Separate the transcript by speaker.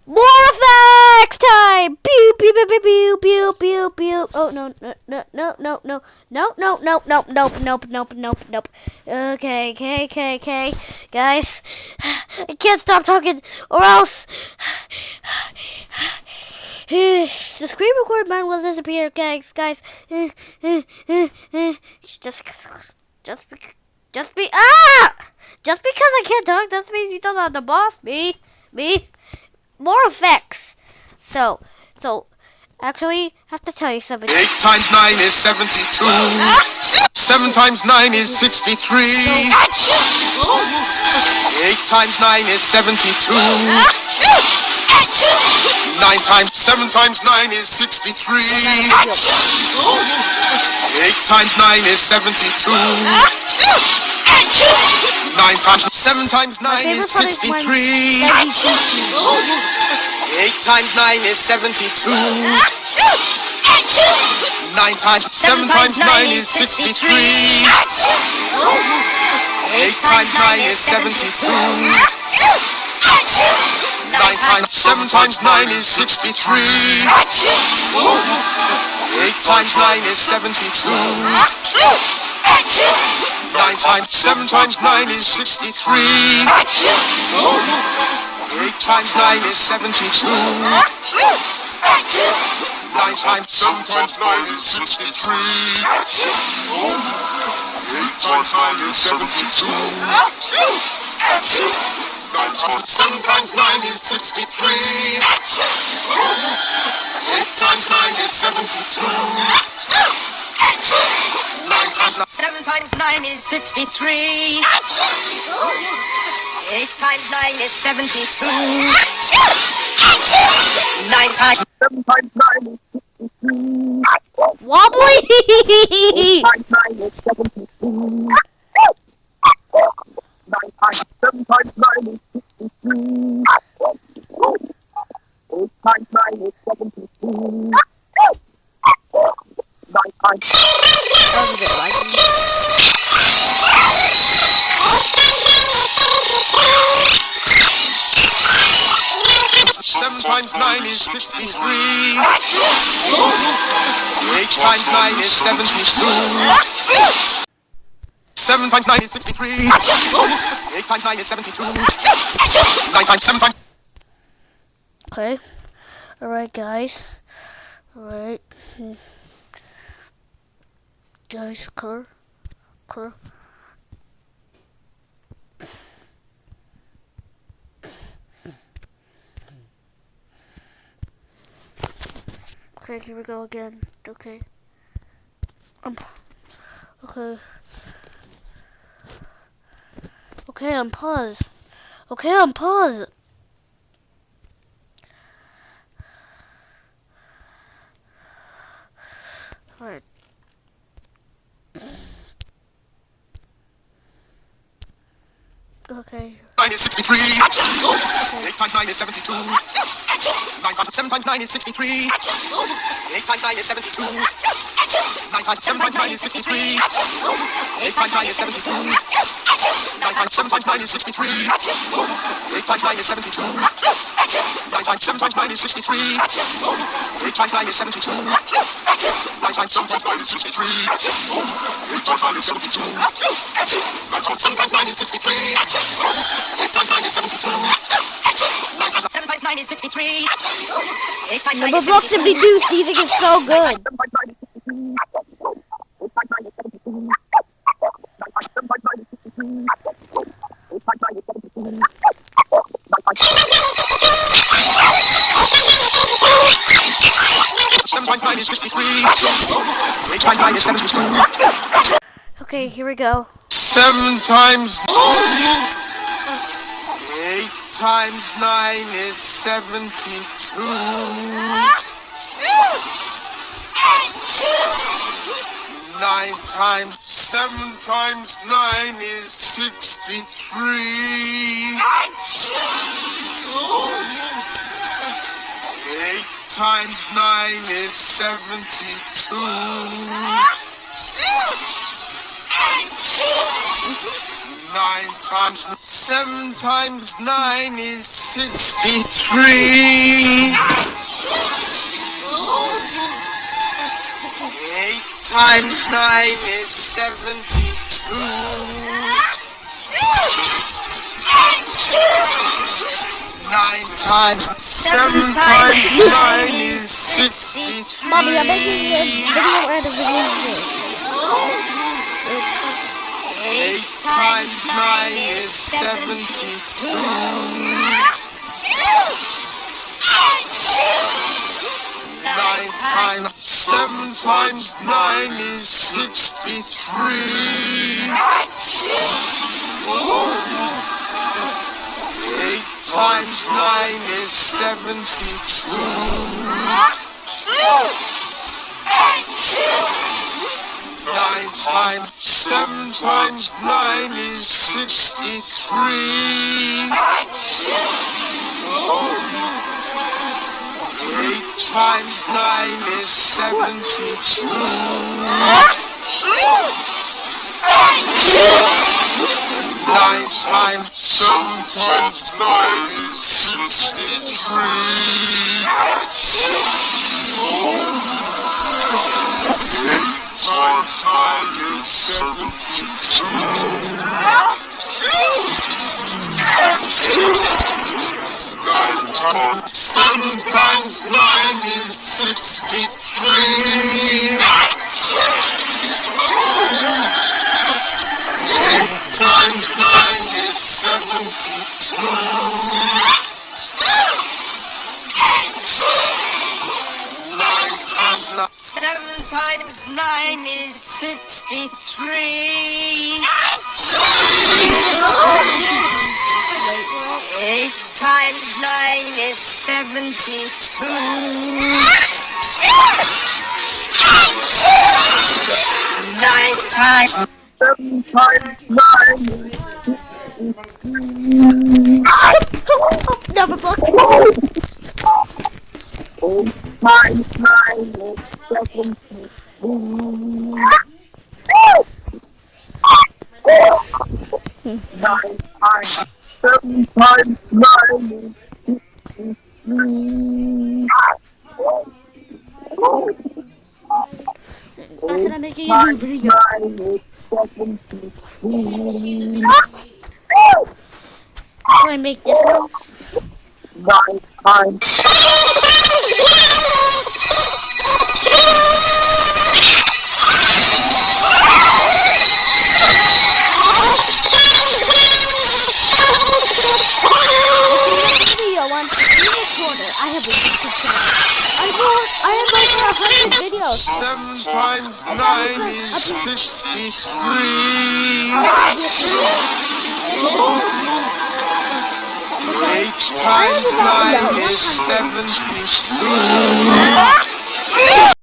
Speaker 1: More effects time! Pew pew pew pew pew pew pew pew. Oh no no no no no no no no no no nope nope nope nope nope. Okay, guys, I can't stop talking or else the screen record button will disappear, guys. Just because I can't talk doesn't mean you don't have the boss. Me. More effects. So, actually, I have to tell you something.
Speaker 2: 8 times 9 is 72. 7 times 9 is 63. 8 times 9 is 72. 9 times 7 times 9 is 63. 8 times 9 is 72. 9 times 7 times 9 is 63. 8 times 9 is 72. 9 times 7 times 9 is 63. 8 times 9 is 72. 9 times 7 times 9 is 63. 8 times 9 is 72. 9 times 7 times 9 is 63. 8 times 9 is 72. 9 times 7 times 9 is 63. 8 times 9 is 72. 9 times 7 times 9 is 63. 8 times 9 is 72. 9 times 7 times 9 is 63. 8 times 9 is 72. 9 times 7 times 9 is 63.
Speaker 1: Wobbly!
Speaker 2: 8 times 9 is 72. 9 times 7 times 9 is 63. 8 times 9 is 72. 9 times 7 times 9 is 63. 8 times 9 is 72. 7 times 9 is 63. 8 times 9 is 72. 9 times 7 times.
Speaker 1: Okay. Alright, guys. Alright. Guys, color. Okay, here we go again. Okay. Okay. Okay, I'm paused. Alright. Okay.
Speaker 2: 9 is 63. 8 times 9 is 72. 9 times 7 times 9 is 63. 8 times 9 is 72. 9 times 7 times 9 is 63. 8 times 9 is 72. 9 times 7 times 9 is 63. 8 times 9 is 72. 9 times 7 times 9 is 63. 8 times 9 is 72. 9 times 7 times 9 is 63. 8 times 9 is 72. 9 times 7 times 9 is 63. 8 times 9 is 72. 9 times 7 times 9 is 63. 8 times 9 is 72.
Speaker 1: Numberblocks and reduce. These things are so good.
Speaker 2: 7 times 9 is 63. 8 times 9 is 72.
Speaker 1: Okay, here we go.
Speaker 2: 7 times 8 times 9 is 72. 9 times 7 times 9 is 63. 8 times 9 is 72. 9 times 7 times 9 is 63. 8 times 9 is 72. 9 times 7 times 9 is 63.
Speaker 1: Mommy, I'm making a video and a video.
Speaker 2: 8 times 9 is 72. 9 times 7 times 9 is 63. 8 times 9 is 72. 9 times 7 times 9 is 63. 8 times 9 is 72. 9 times 7 times 9 is 63. 8 times 9 is 72. 9 times 7 times 9 is 63. 8 times 9 is 72. 9 times 7 times 9 is 63. 8 times 9 is 72. 9 times 7 times 9 is 63.
Speaker 1: Numberblocks.
Speaker 2: 8 times 9 is 72. 9 times 7 times 9 is 63.
Speaker 1: I said I'm making a new video.
Speaker 2: 9 is 73.
Speaker 1: Do I make this one?
Speaker 2: 9 times.
Speaker 1: Video on this corner. I have a YouTube channel. I have like 100 videos.
Speaker 2: 7 times 9 is 63. 8 times 9 is 72.